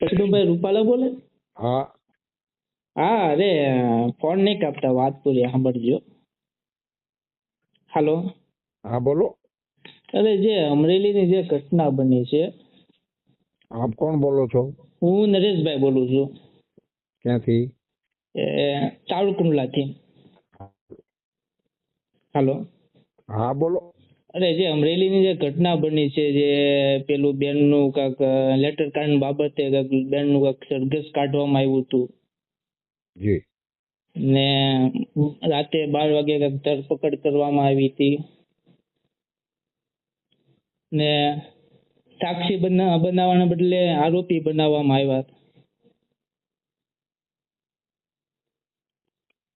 કૃષ્ણભાઈ રૂપાલા બોલે? હા હા, અરે ફોન નહીં કાપતા, વાત પૂરી સાંભળજો. હાલો. હા બોલો. અરે જે અમરેલીની જે ઘટના બની છે, આપ કોણ બોલો છો? હું નરેશભાઈ બોલું છું. ક્યાંથી? ચારુકુંડલાથી. હાલો. હા બોલો. અરે જે અમરેલીની જે ઘટના બની છે, જે પેલું બેનનું કાંક લેટર કાર્ડ બાબતે કાંક બેનનું કાંક સરઘસ કાઢવામાં આવ્યું હતું જી. ને રાતે 12 વાગે કાંક ધરપકડ કરવામાં આવી હતી ને સાક્ષી બનાવવાના બદલે આરોપી બનાવવામાં આવ્યા.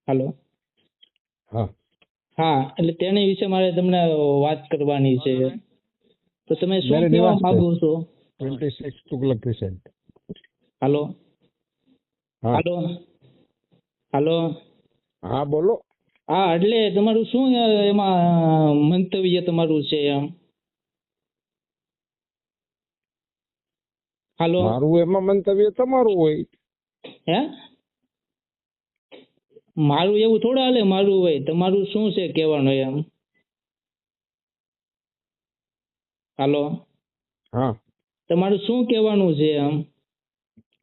હાલો. હા હા, એટલે તેની વિશે મારે તમને વાત કરવાની છે, તો તમે શું મેરે કહેવા નિવાસ पे માંગો છો? 26 तुगलक क्रिसेंट. હાલો. હા હાલો. હાલો. હા બોલો. હા, એટલે તમારું શું એમાં મંતવ્ય તમારું છે એમ? હાલો. મારું એમાં મંતવ્ય તમારું હોય. હે? મારું એવું થોડા હાલે, મારું હોય. તમારું શું છે કહેવાનું એમ? હાલો. હા તમારું શું કહેવાનું છે એમ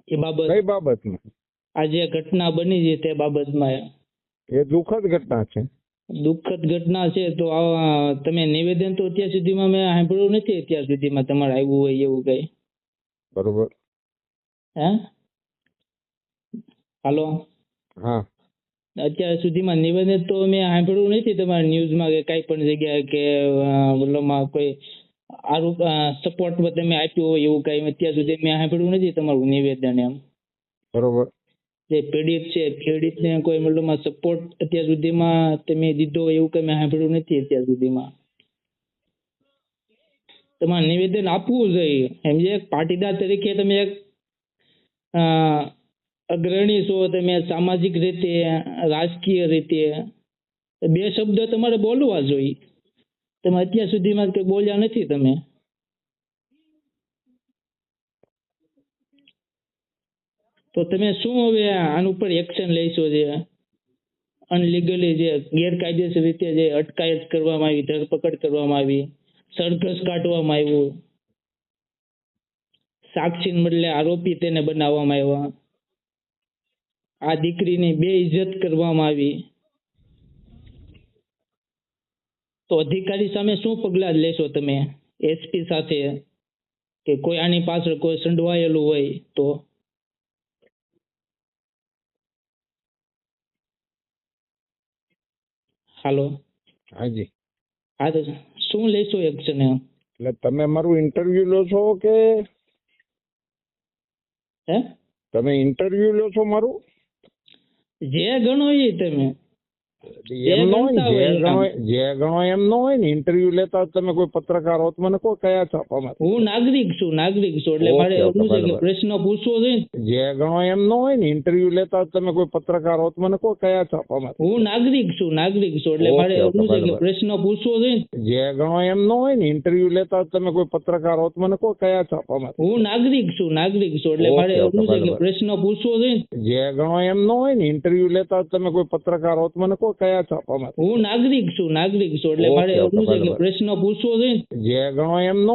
એ બાબત? કઈ બાબતમાં? આ જે ઘટના બની છે તે બાબતમાં. એ દુઃખદ ઘટના છે. દુઃખદ ઘટના છે તો તમે નિવેદન તો અત્યાર સુધીમાં મેં સાંભળ્યું નથી, અત્યાર સુધીમાં તમારે આવ્યું હોય એવું કઈ. બરોબર. હે? હાલો. હા અત્યાર સુધીમાં નિવેદન તો મેં સાંભળ્યું નથી તમારા ન્યૂઝમાં કે કઈ પણ જગ્યાએ કે ઓલામાં કોઈ આરોપ સપોર્ટમાં તમે આપ્યું હોય એવું કઈ અત્યાર સુધી મેં સાંભળ્યું નથી તમારું નિવેદન એમ. બરોબર. જે પીડિત છે, પીડિતને કોઈ મતલબમાં સપોર્ટ અત્યાર સુધીમાં તમે દીધો હોય એવું કઈ મેં સાંભળ્યું નથી અત્યાર સુધીમાં. તમારે નિવેદન આપવું જોઈએ એમ, જે એક પાટીદાર તરીકે તમે એક અગ્રણી છો, તમે સામાજિક રીતે રાજકીય રીતે બે શબ્દ તમારે બોલવા જોઈએ. તમે અત્યાર સુધીમાં કંઈ બોલ્યા નથી તમે. તો તમે શું હવે આના ઉપર એક્શન લેશો? જે અનલીગલી જે ગેરકાયદેસર રીતે જે અટકાયત કરવામાં આવી, ધરપકડ કરવામાં આવી, સરઘસ કાઢવામાં આવ્યું, સાક્ષીને બદલે આરોપી તેને બનાવવામાં આવ્યા, આ દીકરીની બેઇજ્જત કરવામાં આવી, તો અધિકારી સામે શું પગલાં લેશો તમે? એસપી સાથે કે કોઈ આની પાછળ કોઈ સંડવાયેલું હોય તો? હાલો. હાજી. હા, તો શું લેશો એક્શન એમ? એટલે તમે મારું ઇન્ટરવ્યુ લો છો કે? હે? તમે ઇન્ટરવ્યુ લો છો મારું? જે ગણો એ તમે એમ ન હોય ને, જે ગણો એમ ન હોય ને. ઇન્ટરવ્યુ લેતા તમે કોઈ પત્રકાર હોત મને કહો કયા છાપામાં? હું નાગરિક છું એટલે મારે એવું છે કે પ્રશ્ન પૂછવો જોઈએ. જે ગણો એમ ન હોય ને. ઇન્ટરવ્યુ લેતા તમે કોઈ પત્રકાર હોત મને કહો કયા છાપામાં? હું નાગરિક છું એટલે મારે એવું છે કે પ્રશ્ન પૂછવો જોઈએ. જે ગણો એમ ન હોય ને. ઇન્ટરવ્યુ લેતા તમે કોઈ પત્રકાર હોત મને કહો કયા છાપામાં? હું નાગરિક છું એટલે મારે એવું છે કે પ્રશ્ન પૂછવો જોઈએ. જે ગણો એમ ન હોય ને. ઇન્ટરવ્યુ લેતા તમે કોઈ પત્રકાર હોત મને કહો કયા છાપામાં? હું નાગરિક છું એટલે મારે એવું છે કે પ્રશ્ન પૂછવો જોઈએ. જે ગણો એમ ન